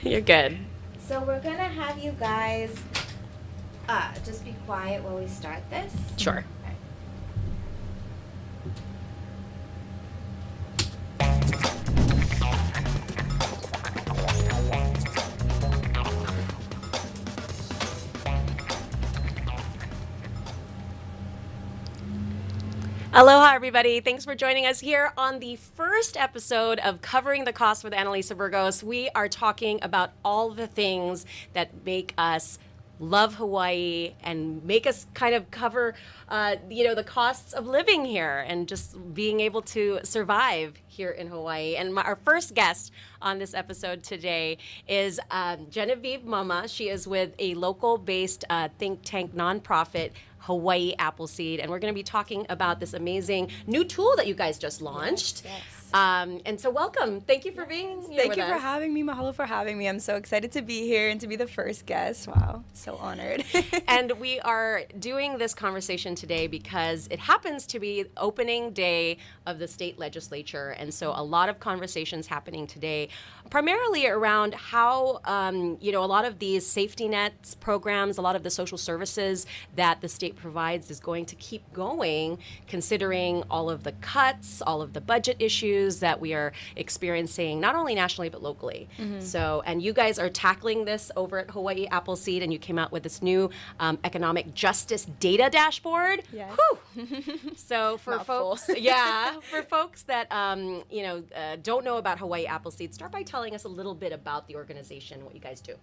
You're good. So we're gonna have you guys just be quiet while we start this. Sure. Aloha, everybody. Thanks for joining us here on the first episode of Covering the Cost with Annalisa Burgos. We are talking about all the things that make us love Hawaii and make us kind of cover, the costs of living here and just being able to survive here in Hawaii. And our first guest on this episode today is Genevieve Mama. She is with a local-based think tank nonprofit, Hawaii Appleseed, and we're going to be talking about this amazing new tool that you guys just launched. Yes. And so welcome. Thank you for being here Thank with you for us. having me. Mahalo for having me. I'm so excited to be here and to be the first guest. Wow, so honored. And we are doing this conversation today because it happens to be opening day of the state legislature. And so a lot of conversations happening today, primarily around how, a lot of these safety nets programs, a lot of the social services that the state provides is going to keep going, considering all of the cuts, all of the budget issues that we are experiencing, not only nationally, but locally. Mm-hmm. So, and you guys are tackling this over at Hawaii Appleseed, and you came out with this new economic justice data dashboard. Yes. Whew. So for Mouthful. folks that don't know about Hawaii Appleseed, start by telling us a little bit about the organization, what you guys do.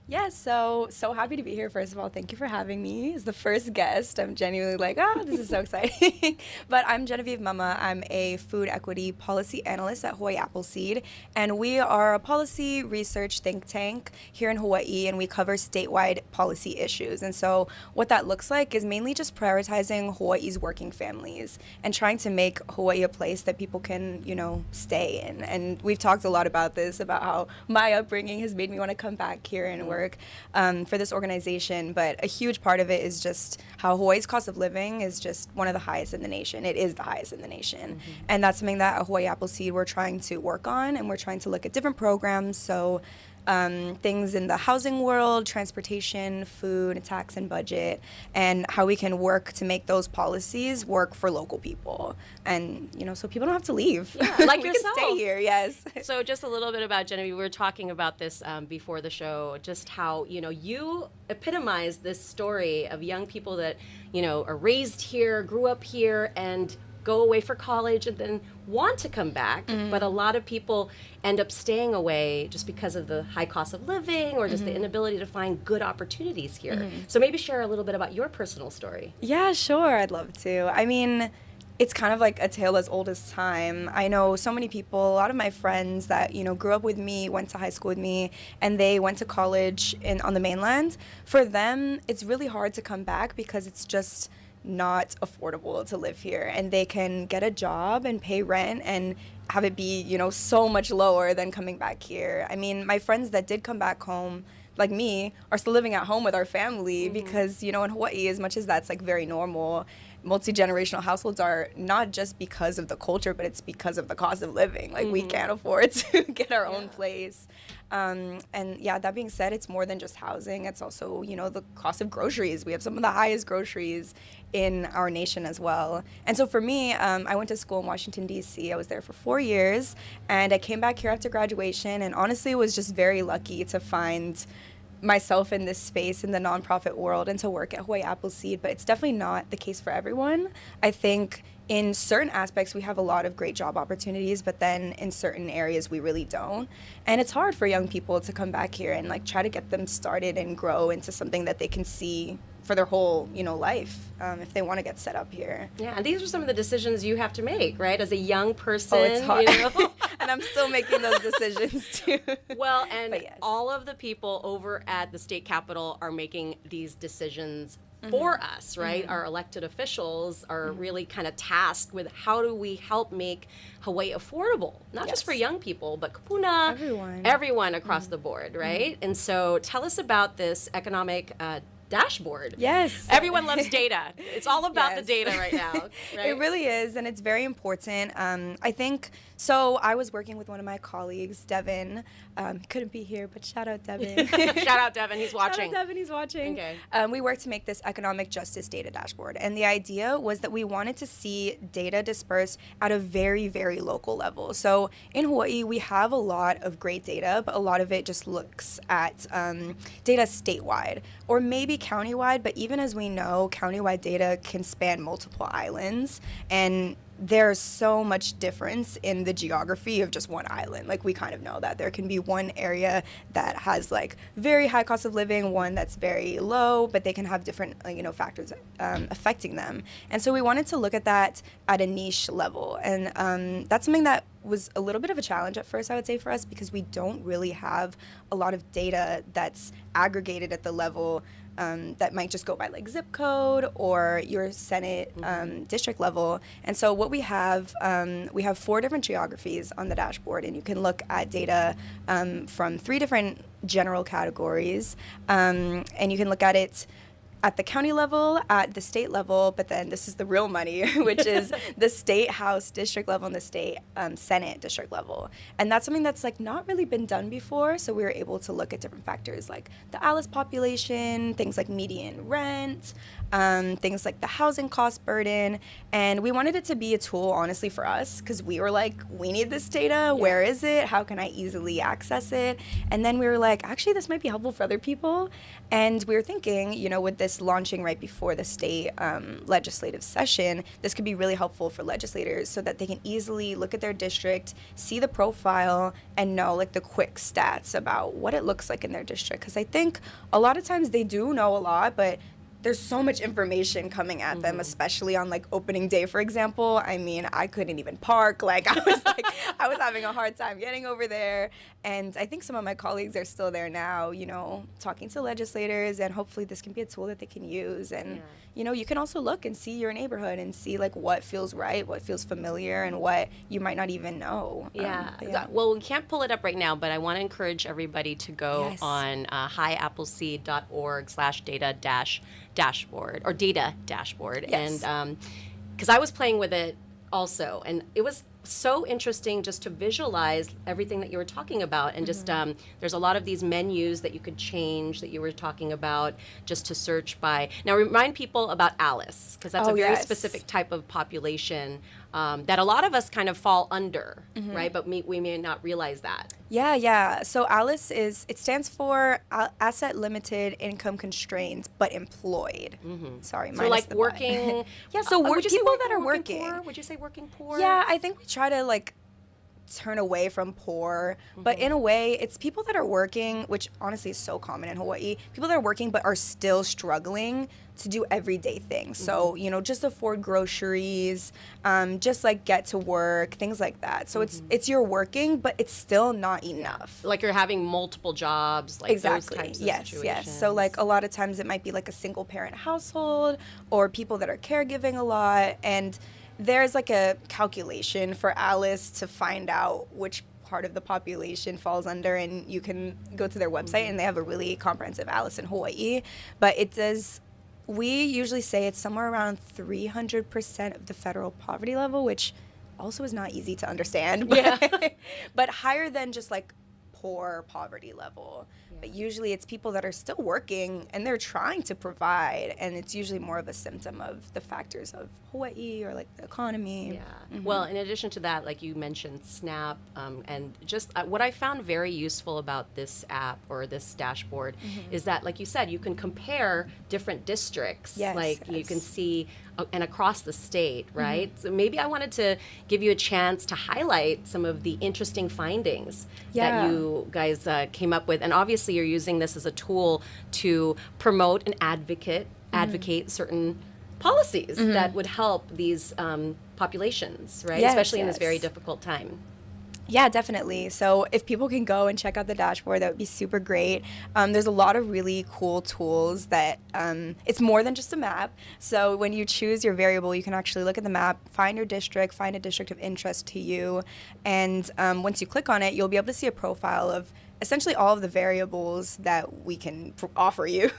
Yes, so happy to be here. First of all, thank you for having me as the first guest. I'm genuinely like, this is so exciting. But I'm Genevieve Mama. I'm a food equity policy analyst at Hawaii Appleseed, and we are a policy research think tank here in Hawaii, and we cover statewide policy issues. And so what that looks like is mainly just prioritizing Hawaii's working families and trying to make Hawaii a place that people can, stay in. And we've talked a lot about this, about how my upbringing has made me want to come back here and work for this organization. But a huge part of it is just how Hawaii's cost of living is just one of the highest in the nation. It is the highest in the nation. Mm-hmm. And that's something that at Hawaii Appleseed we're trying to work on, and we're trying to look at different programs. So things in the housing world, transportation, food, tax, and budget, and how we can work to make those policies work for local people. And, so people don't have to leave. Yeah, like we yourself. can stay here, yes. So just a little bit about Genevieve. We were talking about this before the show, just how, you epitomize this story of young people that, are raised here, grew up here, and go away for college and then want to come back, but a lot of people end up staying away just because of the high cost of living or just the inability to find good opportunities here. So maybe share a little bit about your personal story. Yeah, sure, I'd love to. I mean, it's kind of like a tale as old as time. I know so many people, a lot of my friends that, grew up with me, went to high school with me, and they went to college on the mainland. For them, it's really hard to come back because it's just not affordable to live here, and they can get a job and pay rent and have it be, so much lower than coming back here. I mean, my friends that did come back home, like me, are still living at home with our family because, in Hawaii, as much as that's like very normal, multi-generational households are not just because of the culture, but it's because of the cost of living. Like, we can't afford to get our own place. That being said, it's more than just housing. It's also, the cost of groceries. We have some of the highest groceries in our nation as well. And so for me, I went to school in Washington, D.C. I was there for 4 years, and I came back here after graduation, and honestly was just very lucky to find myself in this space in the nonprofit world and to work at Hawaii Appleseed, but it's definitely not the case for everyone. I think in certain aspects we have a lot of great job opportunities, but then in certain areas we really don't. And it's hard for young people to come back here and try to get them started and grow into something that they can see for their whole, life, if they want to get set up here. Yeah, and these are some of the decisions you have to make, right? As a young person. Oh, it's hard. And I'm still making those decisions too. Well, and But yes. all of the people over at the state capitol are making these decisions for us, right? Our elected officials are really kind of tasked with how do we help make Hawaii affordable, not just for young people, but kapuna, everyone across the board, right? And so tell us about this economic dashboard. Yes. Everyone loves data. It's all about the Yes. data right now, right? It really is, and it's very important. I think, so I was working with one of my colleagues, Devin. He couldn't be here, but shout out Devin. Shout out Devin, he's watching. Shout out Devin, he's watching. Okay. We worked to make this economic justice data dashboard, and the idea was that we wanted to see data dispersed at a very, very local level. So in Hawaii, we have a lot of great data, but a lot of it just looks at data statewide or maybe countywide, but even as we know, countywide data can span multiple islands, and there's so much difference in the geography of just one island. Like, we kind of know that there can be one area that has like very high cost of living, one that's very low, but they can have different factors affecting them. And so we wanted to look at that at a niche level, and that's something that was a little bit of a challenge at first, I would say, for us, because we don't really have a lot of data that's aggregated at the level that might just go by like zip code or your Senate district level. And so what we have 4 different geographies on the dashboard, and you can look at data from 3 different general categories, and you can look at it at the county level, at the state level, but then this is the real money, which is the state house district level and the state Senate district level. And that's something that's like not really been done before. So we were able to look at different factors like the Alice population, things like median rent, things like the housing cost burden. And we wanted it to be a tool, honestly, for us, because we were like, we need this data. Yeah. Where is it? How can I easily access it? And then we were like, actually, this might be helpful for other people. And we were thinking, with this launching right before the state legislative session, this could be really helpful for legislators so that they can easily look at their district, see the profile, and know like the quick stats about what it looks like in their district. Because I think a lot of times they do know a lot, but there's so much information coming at them, especially on like opening day, for example. I mean, I couldn't even park. Like I was having a hard time getting over there. And I think some of my colleagues are still there now, talking to legislators, and hopefully this can be a tool that they can use. And, you can also look and see your neighborhood and see like what feels right, what feels familiar, and what you might not even know. Well, we can't pull it up right now, but I want to encourage everybody to go on hawaiiappleseed.org/data-dashboard or data dashboard. Yes. And because I was playing with it also, and it was so interesting just to visualize everything that you were talking about, and just there's a lot of these menus that you could change that you were talking about just to search by. Now remind people about Alice, because that's a very specific type of population that a lot of us kind of fall under, right? But we may not realize that. Yeah. So Alice it stands for asset limited, income constrained, but employed. Sorry, so like working. So people that are working. Poor? Would you say working poor? Yeah, I think we try to like turn away from poor, but in a way it's people that are working, which honestly is so common in Hawaii, people that are working but are still struggling to do everyday things. So, just afford groceries, just like get to work, things like that. So it's you're working, but it's still not enough. Like you're having multiple jobs, like exactly. those types of situations. Yes. So like a lot of times it might be like a single parent household or people that are caregiving a lot, and there's like a calculation for Alice to find out which part of the population falls under, and you can go to their website and they have a really comprehensive Alice in Hawaii. But it does, we usually say it's somewhere around 300% of the federal poverty level, which also is not easy to understand, but higher than just like poor poverty level. But usually it's people that are still working and they're trying to provide, and it's usually more of a symptom of the factors of Hawaii or like the economy. Well, in addition to that, like you mentioned SNAP, and just what I found very useful about this app or this dashboard is that, like you said, you can compare different districts. You can see and across the state, right? So maybe I wanted to give you a chance to highlight some of the interesting findings that you guys came up with. And obviously you're using this as a tool to promote and advocate certain policies that would help these populations, right? Especially in this very difficult time. Yeah, definitely. So if people can go and check out the dashboard, that would be super great. There's a lot of really cool tools that it's more than just a map. So when you choose your variable, you can actually look at the map, find your district, find a district of interest to you. And once you click on it, you'll be able to see a profile of essentially all of the variables that we can offer you.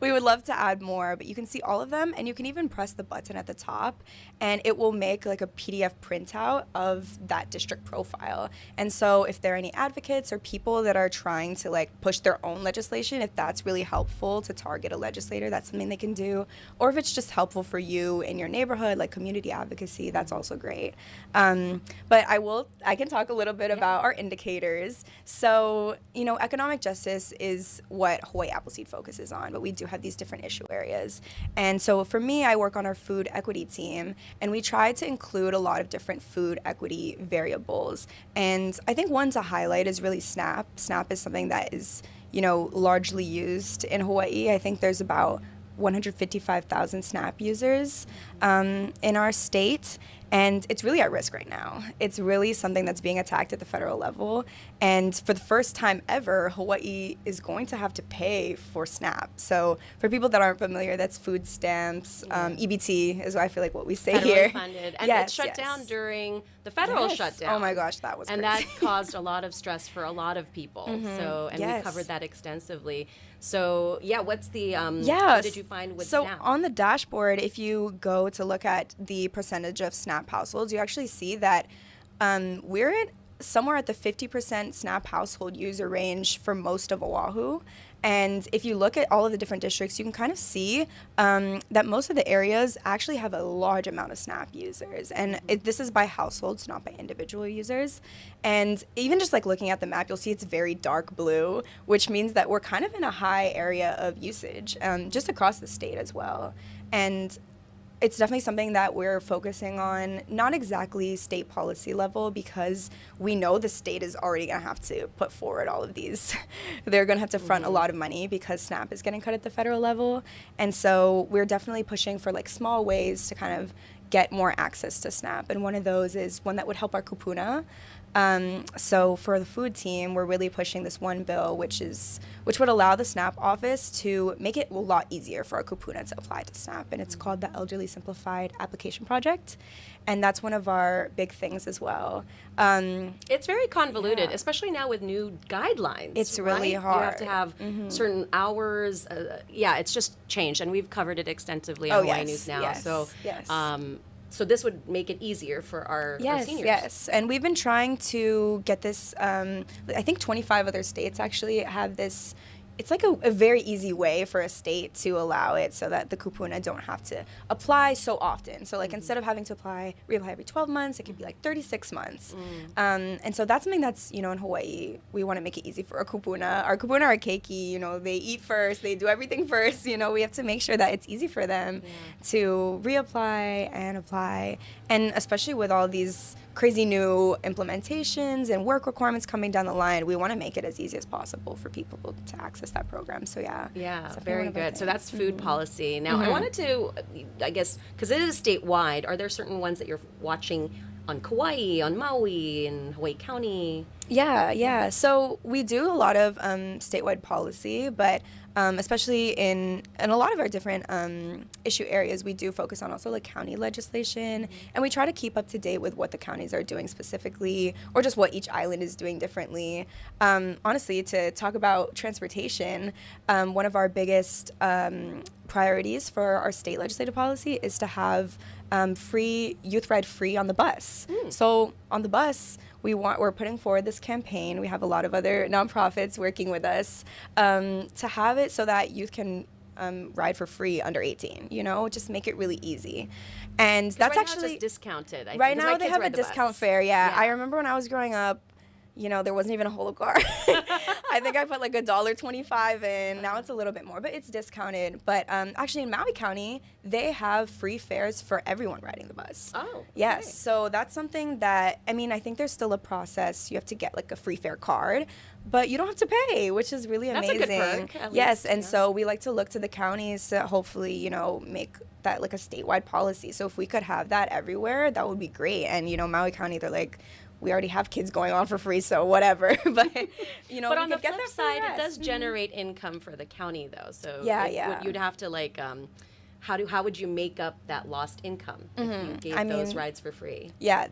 We would love to add more, but you can see all of them, and you can even press the button at the top, and it will make like a PDF printout of that district profile. And so if there are any advocates or people that are trying to like push their own legislation, if that's really helpful to target a legislator, that's something they can do. Or if it's just helpful for you in your neighborhood, like community advocacy, that's also great. But I can talk a little bit about our indicators. So, you know, economic justice is what Hawaii Appleseed focuses on, but we do have these different issue areas. And so for me, I work on our food equity team, and we try to include a lot of different food equity variables. And I think one to highlight is really SNAP. SNAP is something that is, you know, largely used in Hawaii. I think there's about 155,000 SNAP users in our state, and it's really at risk right now. It's really something that's being attacked at the federal level, and for the first time ever, Hawaii is going to have to pay for SNAP. So for people that aren't familiar, that's food stamps, EBT is I feel like what we say Federally here. funded. And Yes, it shut yes. down during the federal shutdown. Oh my gosh, that was and crazy. that caused a lot of stress for a lot of people. So, and we Yes. covered that extensively. So, yeah, what's the what Yes. did you find with So SNAP? on the dashboard, if you go to look at the percentage of SNAP households, you actually see that we're at somewhere at the 50% SNAP household user range for most of Oahu. And if you look at all of the different districts, you can kind of see that most of the areas actually have a large amount of SNAP users. And this is by households, not by individual users. And even just like looking at the map, you'll see it's very dark blue, which means that we're kind of in a high area of usage, just across the state as well. And it's definitely something that we're focusing on, not exactly state policy level, because we know the state is already going to have to put forward all of these. They're going to have to front a lot of money because SNAP is getting cut at the federal level. And so we're definitely pushing for like small ways to kind of get more access to SNAP. And one of those is one that would help our kupuna. So for the food team, we're really pushing this one bill, which would allow the SNAP office to make it a lot easier for our kupuna to apply to SNAP. And it's called the Elderly Simplified Application Project. And that's one of our big things as well. It's very convoluted, Yeah. especially now with new guidelines. It's really right? hard. You have to have certain hours. It's just changed, and we've covered it extensively Oh, on Hawaii yes, News Now. yes, So, yes. so this would make it easier for our seniors. Yes, and we've been trying to get this. I think 25 other states actually have this. It's like a very easy way for a state to allow it so that the kupuna don't have to apply so often. So like instead of having to reapply every 12 months, it could be like 36 months. And so that's something that's, you know, in Hawaii, we want to make it easy for our kupuna. Our kupuna are keiki, you know, they eat first, they do everything first. You know, we have to make sure that it's easy for them to reapply and apply. And especially with all these crazy new implementations and work requirements coming down the line, we want to make it as easy as possible for people to access that program. So Yeah, it's definitely very one of our good. So things. that's food policy. Now, I wanted to, I guess, because it is statewide, are there certain ones that you're watching on Kauai, on Maui, in Hawaii County? Yeah. So we do a lot of statewide policy, but especially in a lot of our different issue areas, we do focus on also like county legislation, and we try to keep up to date with what the counties are doing specifically, or just what each island is doing differently. Honestly, to talk about transportation, one of our biggest priorities for our state legislative policy is to have free youth ride free on the bus. So on the bus, we're putting forward this campaign. We have a lot of other nonprofits working with us to have it so that youth can ride for free under 18. You know, just make it really easy. And that's right now actually it's just discounted. I think, right 'cause now my they kids have a ride the bus. discount fare. Yeah, I remember when I was growing up, you know, there wasn't even a whole car. I think I put like $1.25 in. Now it's a little bit more, but it's discounted. But actually in Maui County, they have free fares for everyone riding the bus. Oh, yes. okay. So that's something that, I mean, I think there's still a process. You have to get like a free fare card, but you don't have to pay, which is really That's a amazing. good perk, at Yes, least, and yeah. so we like to look to the counties to hopefully, you know, make that like a statewide policy. So if we could have that everywhere, that would be great. And, you know, Maui County, they're like, we already have kids going on for free, so whatever. But, you know, But we on the could get flip there for side, the it does rest. generate income for the county, though. So Yeah. you'd have to like, how would you make up that lost income if you gave those rides for free? Yeah,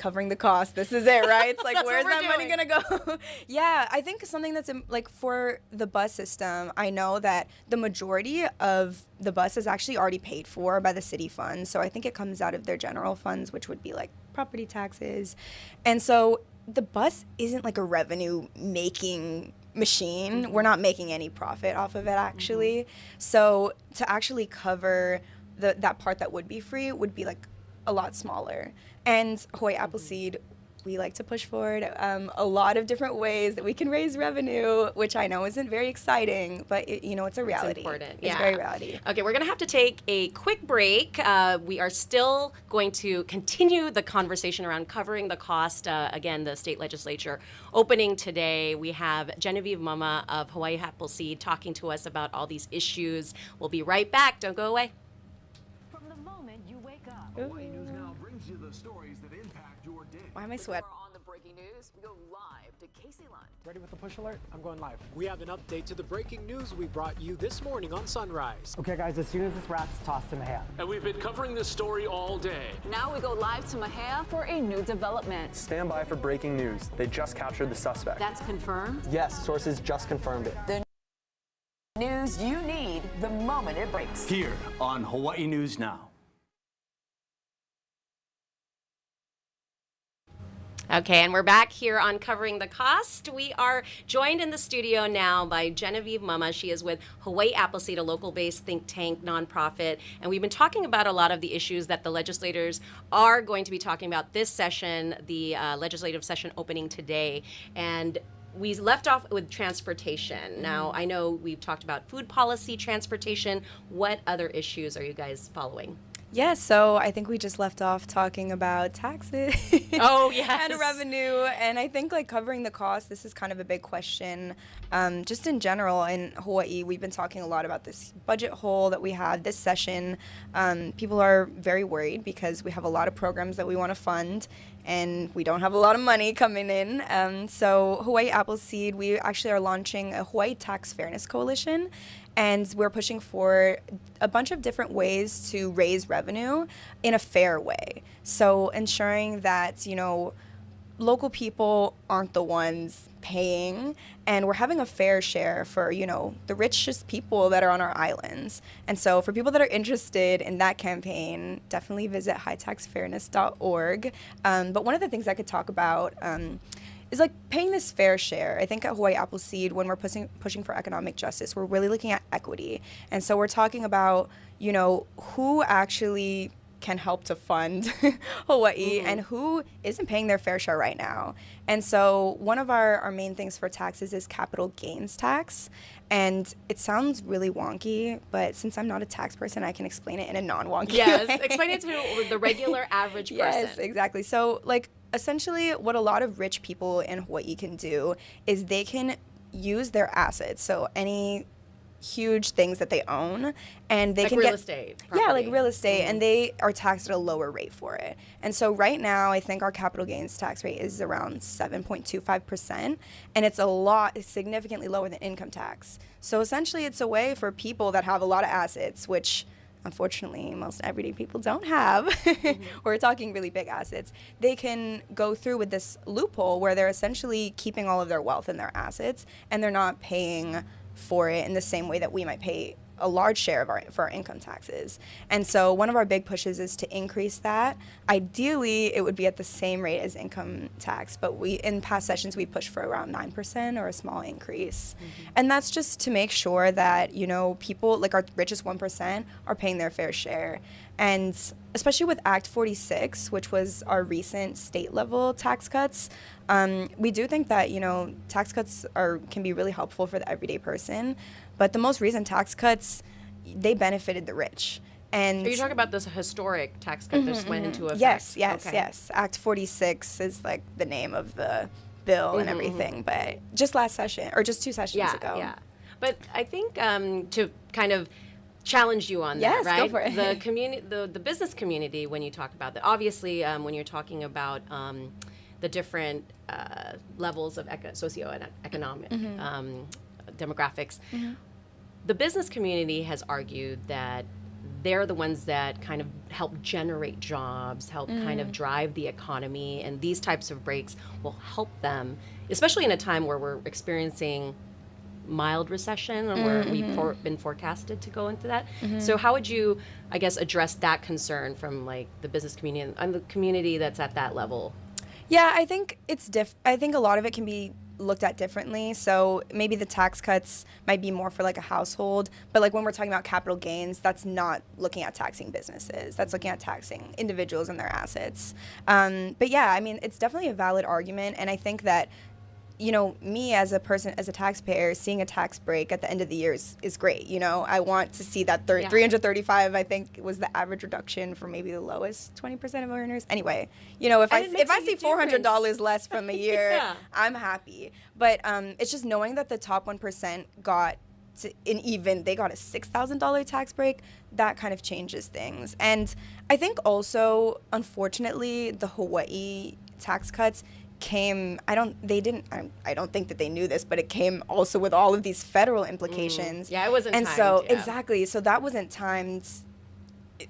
covering the cost. This is it, right? It's like, That's where's what that we're money doing. gonna go? Yeah, I think something that's like for the bus system, I know that the majority of the bus is actually already paid for by the city funds. So I think it comes out of their general funds, which would be like property taxes. And so the bus isn't like a revenue making machine. We're not making any profit off of it actually. So to actually cover that part that would be free would be like a lot smaller. And Hawaii Appleseed, we like to push forward a lot of different ways that we can raise revenue, which I know isn't very exciting, but it's a reality. It's important. It's very reality. Okay, we're going to have to take a quick break. We are still going to continue the conversation around covering the cost. Again, the state legislature opening today. We have Genevieve Mama of Hawaii Appleseed talking to us about all these issues. We'll be right back. Don't go away. From the moment you wake up. Hawaii News Now brings you the stories that impact your day. Why am I sweating? On the breaking news, we go live to Casey Lund. Ready with the push alert? I'm going live. We have an update to the breaking news we brought you this morning on Sunrise. Okay, guys, as soon as this wraps, toss to Mahia. And we've been covering this story all day. Now we go live to Mahia for a new development. Stand by for breaking news. They just captured the suspect. That's confirmed. Yes, sources just confirmed it. The news you need the moment it breaks. Here on Hawaii News Now. Okay, and we're back here on Covering the Cost. We are joined in the studio now by Genevieve Mama. She is with Hawaii Appleseed, a local-based think tank nonprofit. And we've been talking about a lot of the issues that the legislators are going to be talking about this session, the legislative session opening today. And we left off with transportation. Now, I know we've talked about food policy, transportation. What other issues are you guys following? Yeah, so I think we just left off talking about taxes. Oh, yes. And revenue. And I think like covering the cost, this is kind of a big question. Just in general, in Hawaii, we've been talking a lot about this budget hole that we have this session. People are very worried because we have a lot of programs that we want to fund and we don't have a lot of money coming in. So Hawaii Appleseed, we actually are launching a Hawaii Tax Fairness Coalition. And we're pushing for a bunch of different ways to raise revenue in a fair way. So ensuring that, local people aren't the ones paying and we're having a fair share for, the richest people that are on our islands. And so for people that are interested in that campaign, definitely visit hightaxfairness.org. But one of the things I could talk about is like paying this fair share. I think at Hawaii Appleseed, when we're pushing for economic justice, we're really looking at equity. And so we're talking about, who actually can help to fund Hawaii and who isn't paying their fair share right now. And so one of our main things for taxes is capital gains tax. And it sounds really wonky, but since I'm not a tax person, I can explain it in a non-wonky Yes, way. explain it to the regular average person. Yes, exactly. So essentially what a lot of rich people in Hawaii can do is they can use their assets, so any huge things that they own, and they like can real get estate yeah, property. like real estate, and they are taxed at a lower rate for it. And so right now, I think our capital gains tax rate is around 7.25%, and it's significantly lower than income tax. So essentially, it's a way for people that have a lot of assets, which unfortunately most everyday people don't have. We're talking really big assets. They can go through with this loophole where they're essentially keeping all of their wealth in their assets, and they're not paying for it in the same way that we might pay a large share for our income taxes. And so one of our big pushes is to increase that. Ideally, it would be at the same rate as income tax, but in past sessions we pushed for around 9% or a small increase. And that's just to make sure that, people like our richest 1% are paying their fair share. And especially with Act 46, which was our recent state level tax cuts, we do think that, tax cuts can be really helpful for the everyday person. But the most recent tax cuts, they benefited the rich. And Are you talking about this historic tax cut that just went into effect? Yes. Okay. Act 46 is like the name of the bill and everything. But just last session, or just 2 sessions ago. Yeah. But I think to kind of challenge you on Yes, that, right? go for it. The community, the business community, when you talk about that, obviously, when you're talking about the different levels of socioeconomic demographics, the business community has argued that they're the ones that kind of help generate jobs, help kind of drive the economy, and these types of breaks will help them, especially in a time where we're experiencing mild recession and where we've been forecasted to go into that. So how would you, I guess, address that concern from like the business community and the community that's at that level? Yeah, I think I think a lot of it can be looked at differently. So maybe the tax cuts might be more for like a household, but like when we're talking about capital gains, that's not looking at taxing businesses. That's looking at taxing individuals and their assets. But yeah, I mean, it's definitely a valid argument, and I think that, you know, me as a person, as a taxpayer, seeing a tax break at the end of the year is great. You know, I want to see that 335, I think, was the average reduction for maybe the lowest 20% of earners. Anyway, you know, if I see $400 less from a year, I'm happy. But it's just knowing that the top 1% got they got a $6,000 tax break, that kind of changes things. And I think also, unfortunately, the Hawaii tax cuts I don't think that they knew this, but it came also with all of these federal implications. Yeah, it wasn't timed. And so exactly, so that wasn't timed.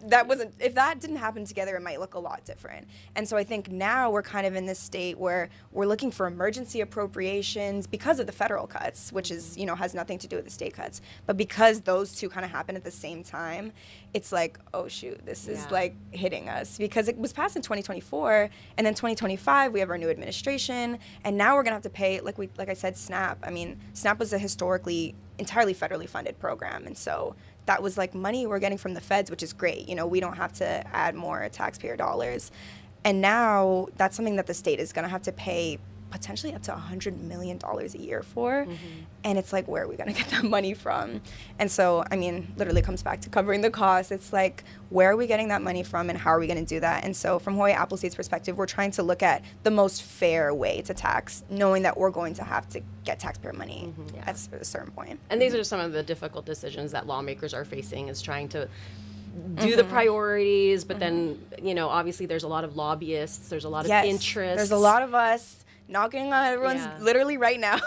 If that didn't happen together, it might look a lot different. And so I think now we're kind of in this state where we're looking for emergency appropriations because of the federal cuts, which is, you know, has nothing to do with the state cuts. But because those two kind of happen at the same time, it's like, oh shoot, this is like hitting us, because it was passed in 2024, and then 2025 we have our new administration, and now we're gonna have to pay, like I said, SNAP. I mean, SNAP was a historically entirely federally funded program, and so that was like money we're getting from the feds, which is great. You know, we don't have to add more taxpayer dollars. And now that's something that the state is going to have to pay potentially up to $100 million a year for. And it's like, where are we going to get that money from? And so, I mean, literally comes back to covering the costs. It's like, where are we getting that money from, and how are we going to do that? And so from Hawaii Appleseed's perspective, we're trying to look at the most fair way to tax, knowing that we're going to have to get taxpayer money at a certain point. And these are some of the difficult decisions that lawmakers are facing, is trying to do the priorities, but then, you know, obviously there's a lot of lobbyists, there's a lot of interests. There's a lot of us knocking on everyone's literally right now.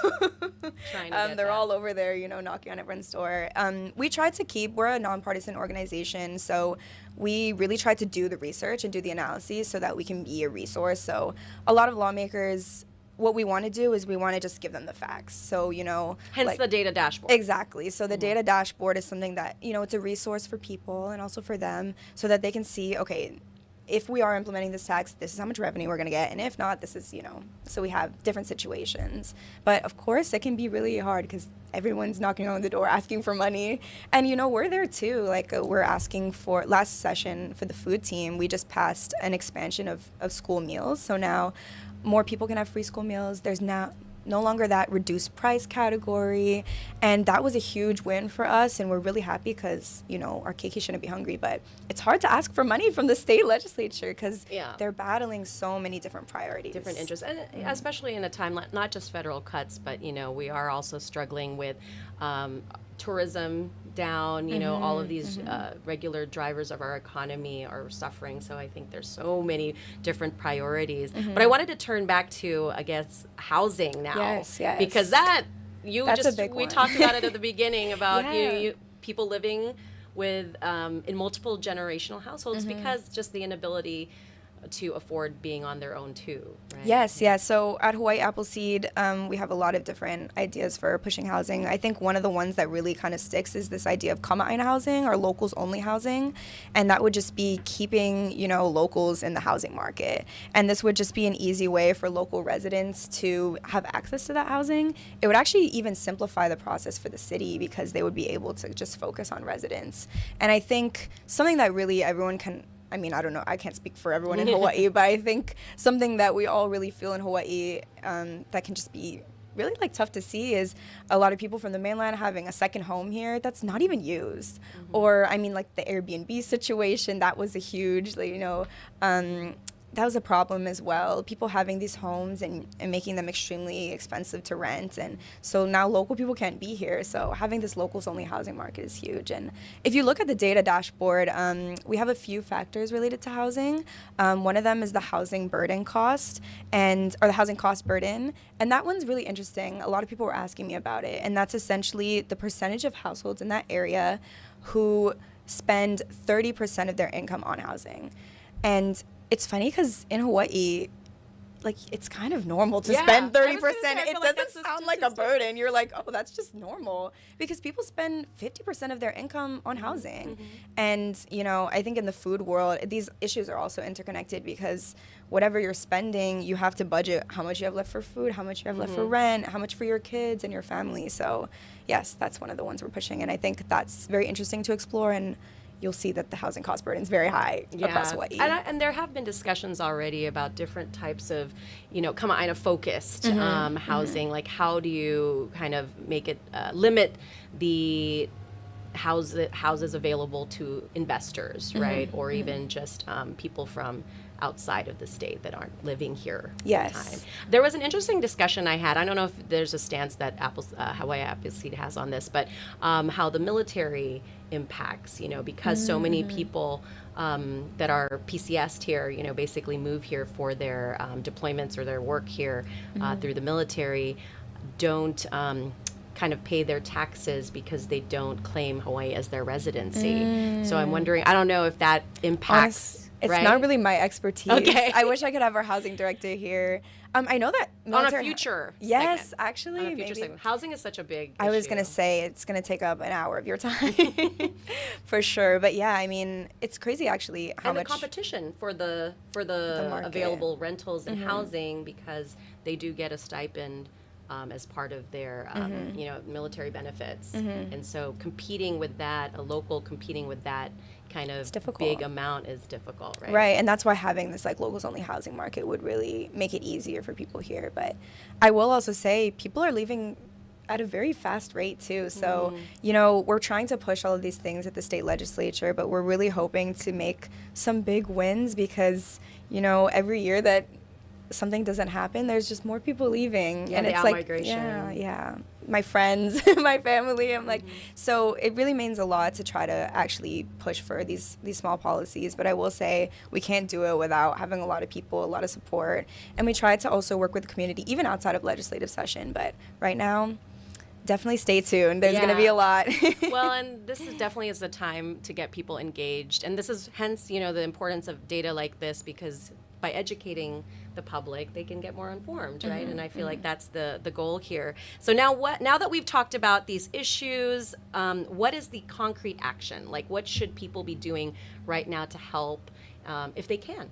They're all over there, you know, knocking on everyone's door. We try to we're a nonpartisan organization, so we really try to do the research and do the analyses so that we can be a resource. So a lot of lawmakers, what we want to do is we want to just give them the facts. So, you know, hence the data dashboard. Exactly. So the data dashboard is something that, you know, it's a resource for people and also for them, so that they can see, okay, if we are implementing this tax, this is how much revenue we're going to get. And if not, this is, you know, so we have different situations. But of course, it can be really hard because everyone's knocking on the door asking for money. And, you know, we're there too. Like, we're asking for, last session for the food team, we just passed an expansion of school meals. So now more people can have free school meals. There's now no longer that reduced price category, and that was a huge win for us, and we're really happy because, you know, our keiki shouldn't be hungry, but it's hard to ask for money from the state legislature because they're battling so many different priorities, different interests, and especially in a time not just federal cuts, but, you know, we are also struggling with tourism down, you know, all of these regular drivers of our economy are suffering. So I think there's so many different priorities. But I wanted to turn back to, I guess, housing now. Yes. Because we talked about it at the beginning about you people living with in multiple generational households because just the inability to afford being on their own too, right? Yes. So at Hawaii Appleseed, we have a lot of different ideas for pushing housing. I think one of the ones that really kind of sticks is this idea of kama'aina housing, or locals only housing, and that would just be keeping, you know, locals in the housing market. And this would just be an easy way for local residents to have access to that housing. It would actually even simplify the process for the city because they would be able to just focus on residents. And I think something that really everyone can, I mean, I don't know, I can't speak for everyone in Hawaii, but I think something that we all really feel in Hawaii that can just be really like tough to see is a lot of people from the mainland having a second home here that's not even used. Or, I mean, like the Airbnb situation, that was a huge, like, you know, that was a problem as well. People having these homes and making them extremely expensive to rent. And so now local people can't be here. So having this locals only housing market is huge. And if you look at the data dashboard, we have a few factors related to housing. One of them is the housing burden cost or the housing cost burden. And that one's really interesting. A lot of people were asking me about it. And that's essentially the percentage of households in that area who spend 30% of their income on housing. And it's funny because in Hawaii, like, it's kind of normal to spend 30%. It doesn't sound like a burden. You're like, oh, that's just normal. Because people spend 50% of their income on housing. And, you know, I think in the food world, these issues are also interconnected because whatever you're spending, you have to budget how much you have left for food, how much you have left for rent, how much for your kids and your family. So, yes, that's one of the ones we're pushing. And I think that's very interesting to explore. And you'll see that the housing cost burden is very high across Hawaii. And there have been discussions already about different types of, you know, kind of focused housing. Like, how do you kind of make it limit the houses available to investors, right? Or even just people from outside of the state that aren't living here full time. There was an interesting discussion I had. I don't know if there's a stance that Hawaii Appleseed has on this, but how the military impacts, you know, because so many people that are PCS'd here, you know, basically move here for their deployments or their work here through the military, don't kind of pay their taxes because they don't claim Hawaii as their residency. So I'm wondering, I don't know if that impacts. It's not really my expertise. Okay. I wish I could have our housing director here. I know that military on a future Yes, segment. actually. On a future segment. Housing is such a big I was issue. going to say it's going to take up an hour of your time for sure. But yeah, I mean, it's crazy actually how and much the competition for the market. available rentals and housing, because they do get a stipend as part of their you know, military benefits. And so competing with that, a local competing with that kind of big amount is difficult, right? Right, and that's why having this like locals only housing market would really make it easier for people here. But I will also say people are leaving at a very fast rate too. So, you know, we're trying to push all of these things at the state legislature, but we're really hoping to make some big wins because, you know, every year that something doesn't happen, there's just more people leaving. Yeah, and the it's like, out-migration. yeah. My friends, my family, I'm like, so it really means a lot to try to actually push for these small policies. But I will say we can't do it without having a lot of people, a lot of support. And we try to also work with the community, even outside of legislative session. But right now, definitely stay tuned. There's going to be a lot. Well, and this is definitely is the time to get people engaged. And this is hence, you know, the importance of data like this, because by educating the public, they can get more informed, right? And I feel like that's the goal here. So now that we've talked about these issues, what is the concrete action? Like, what should people be doing right now to help if they can?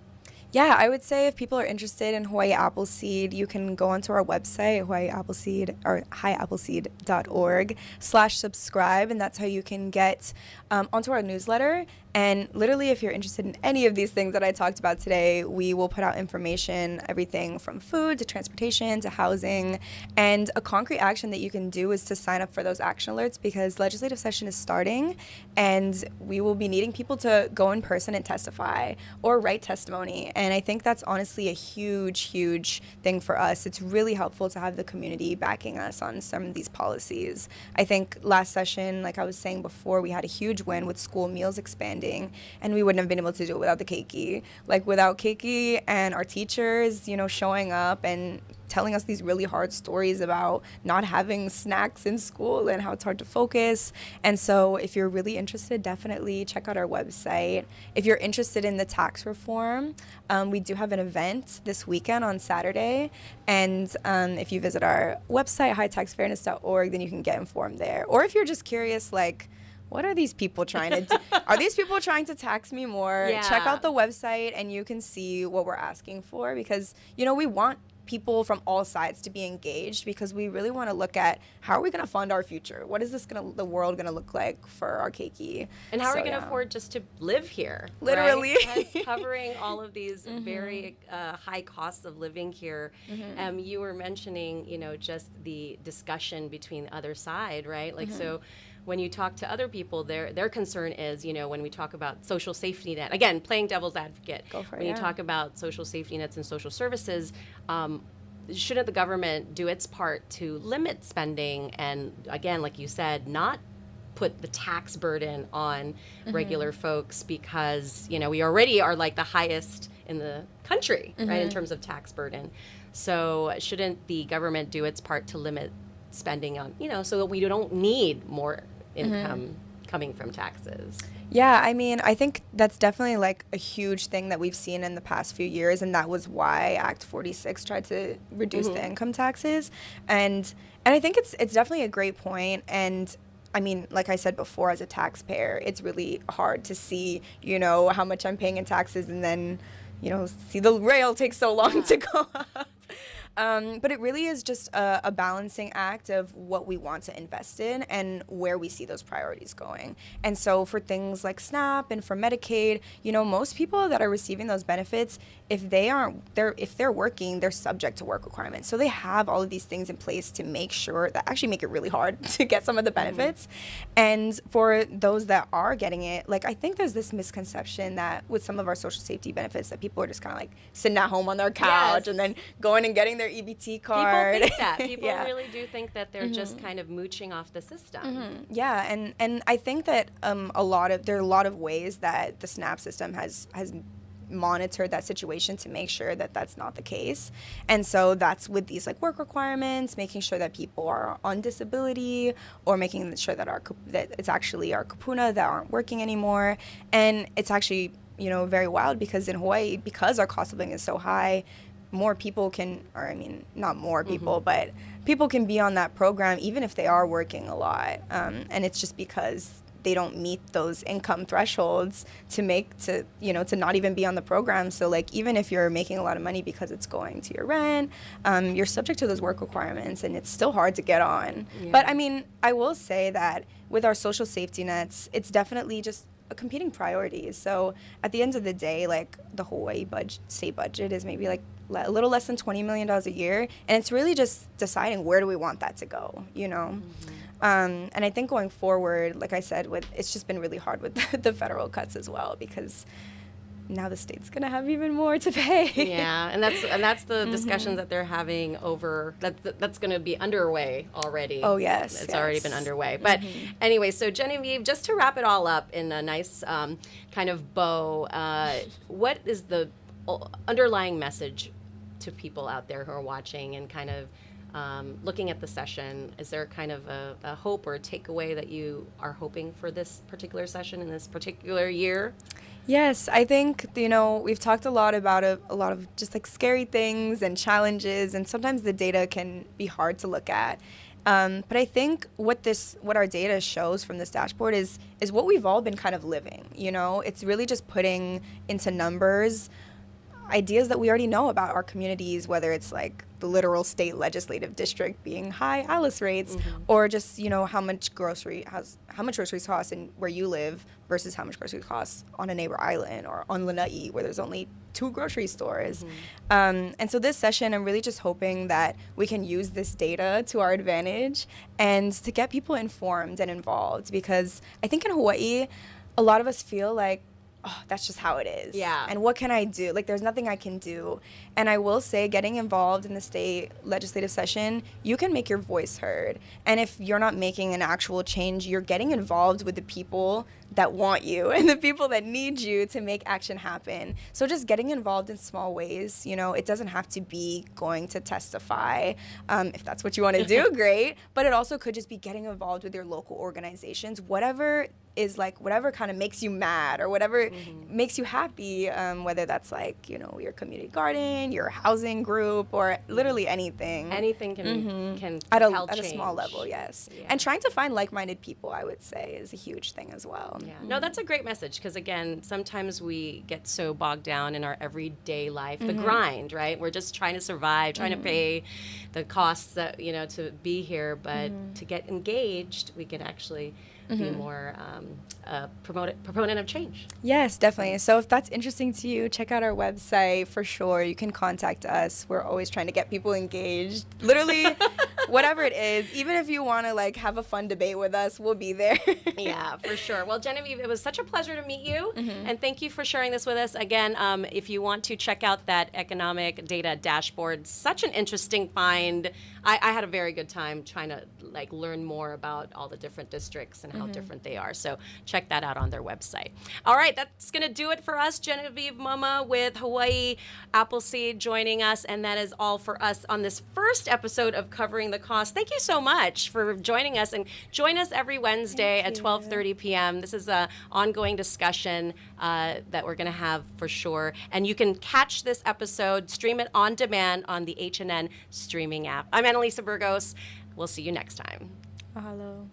Yeah, I would say if people are interested in Hawaii Appleseed, you can go onto our website, Hawaii Appleseed or haiappleseed.org/subscribe, and that's how you can get onto our newsletter. And literally, if you're interested in any of these things that I talked about today, we will put out information, everything from food to transportation to housing. And a concrete action that you can do is to sign up for those action alerts, because legislative session is starting and we will be needing people to go in person and testify or write testimony. And I think that's honestly a huge thing for us. It's really helpful to have the community backing us on some of these policies. I think last session, like I was saying before, we had a huge win with school meals expanding, and we wouldn't have been able to do it without the keiki. Like, without keiki and our teachers, you know, showing up and telling us these really hard stories about not having snacks in school and how it's hard to focus. And so if you're really interested, definitely check out our website. If you're interested in the tax reform, we do have an event this weekend on Saturday. And if you visit our website, hightaxfairness.org, then you can get informed there. Or if you're just curious, like, what are these people trying to do? Are these people trying to tax me more? Yeah. Check out the website and you can see what we're asking for, because, you know, we want people from all sides to be engaged, because we really want to look at how are we going to fund our future? What is the world going to look like for our keiki? And how are we going to afford just to live here? Literally. Right? Covering all of these very high costs of living here. You were mentioning, you know, just the discussion between the other side, right? Like, so when you talk to other people, their concern is, you know, when we talk about social safety net, again, playing devil's advocate, when you talk about social safety nets and social services, shouldn't the government do its part to limit spending and, again, like you said, not put the tax burden on regular folks, because, you know, we already are like the highest in the country, right, in terms of tax burden. So shouldn't the government do its part to limit spending on, you know, so that we don't need more income coming from taxes. Yeah, I mean, I think that's definitely like a huge thing that we've seen in the past few years, and that was why Act 46 tried to reduce the income taxes. And I think it's definitely a great point. And I mean, like I said before, as a taxpayer, it's really hard to see, you know, how much I'm paying in taxes and then, you know, see the rail take so long to go up. But it really is just a balancing act of what we want to invest in and where we see those priorities going. And so for things like SNAP and for Medicaid, you know, most people that are receiving those benefits, if they're working, they're subject to work requirements. So they have all of these things in place to make sure that actually make it really hard to get some of the benefits. And for those that are getting it, like, I think there's this misconception that with some of our social safety benefits that people are just kind of like sitting at home on their couch and then going and getting their EBT card. People think that. People really do think that they're just kind of mooching off the system. Yeah, and I think that there are a lot of ways that the SNAP system has monitored that situation to make sure that that's not the case. And so that's with these like work requirements, making sure that people are on disability, or making sure that it's actually our kupuna that aren't working anymore. And it's actually, you know, very wild because in Hawaii, because our cost of living is so high, more people can, or I mean, not more people, but people can be on that program even if they are working a lot. And it's just because they don't meet those income thresholds to not even be on the program. So like, even if you're making a lot of money because it's going to your rent, you're subject to those work requirements, and it's still hard to get on. But I mean, I will say that with our social safety nets, it's definitely just a competing priorities. So at the end of the day, like, the Hawaii state budget is maybe like a little less than $20 million a year, and it's really just deciding where do we want that to go, you know? And I think going forward, like I said, it's just been really hard with the federal cuts as well, because now the state's gonna have even more to pay. Yeah, and that's the discussions that they're having over that's going to be underway already. Oh yes, it's already been underway. But anyway, so Genevieve, just to wrap it all up in a nice kind of bow, what is the underlying message to people out there who are watching and kind of looking at the session? Is there kind of a hope or a takeaway that you are hoping for this particular session in this particular year? Yes, I think, you know, we've talked a lot about a lot of just like scary things and challenges, and sometimes the data can be hard to look at. But I think what our data shows from this dashboard is what we've all been kind of living. You know, it's really just putting into numbers ideas that we already know about our communities, whether it's like the literal state legislative district being high ALICE rates, or just, you know, how much groceries cost in where you live versus how much groceries cost on a neighbor island or on Lanai, where there's only 2 grocery stores. And so this session, I'm really just hoping that we can use this data to our advantage and to get people informed and involved, because I think in Hawaii, a lot of us feel like, oh, that's just how it is. Yeah. And what can I do? Like, there's nothing I can do. And I will say, getting involved in the state legislative session, you can make your voice heard. And if you're not making an actual change, you're getting involved with the people that want you and the people that need you to make action happen. So just getting involved in small ways, you know, it doesn't have to be going to testify. If that's what you want to do, great. But it also could just be getting involved with your local organizations, whatever kind of makes you mad or whatever makes you happy, whether that's like, you know, your community garden, your housing group, or literally anything. Anything can At help a change. small level, yes. Yeah. And trying to find like-minded people, I would say, is a huge thing as well. Yeah. No, that's a great message, because again, sometimes we get so bogged down in our everyday life, the grind, right? We're just trying to survive, trying to pay the costs that, you know, to be here, but to get engaged, we can actually be more proponent of change. Yes, definitely. So if that's interesting to you, check out our website for sure. You can contact us. We're always trying to get people engaged. Literally, whatever it is, even if you want to like have a fun debate with us, we'll be there. Yeah, for sure. Well, Genevieve, it was such a pleasure to meet you, and thank you for sharing this with us. Again, if you want to check out that economic data dashboard, such an interesting find. I had a very good time trying to like learn more about all the different districts and how different they are. So check that out on their website. All right, that's going to do it for us. Genevieve Mama with Hawaii Appleseed joining us, and that is all for us on this first episode of Covering the Cost. Thank you so much for joining us, and join us every Wednesday at 12:30 p.m. This is an ongoing discussion that we're going to have for sure, and you can catch this episode, stream it on demand on the HNN streaming app. I'm Annalisa Burgos. We'll see you next time. Mahalo.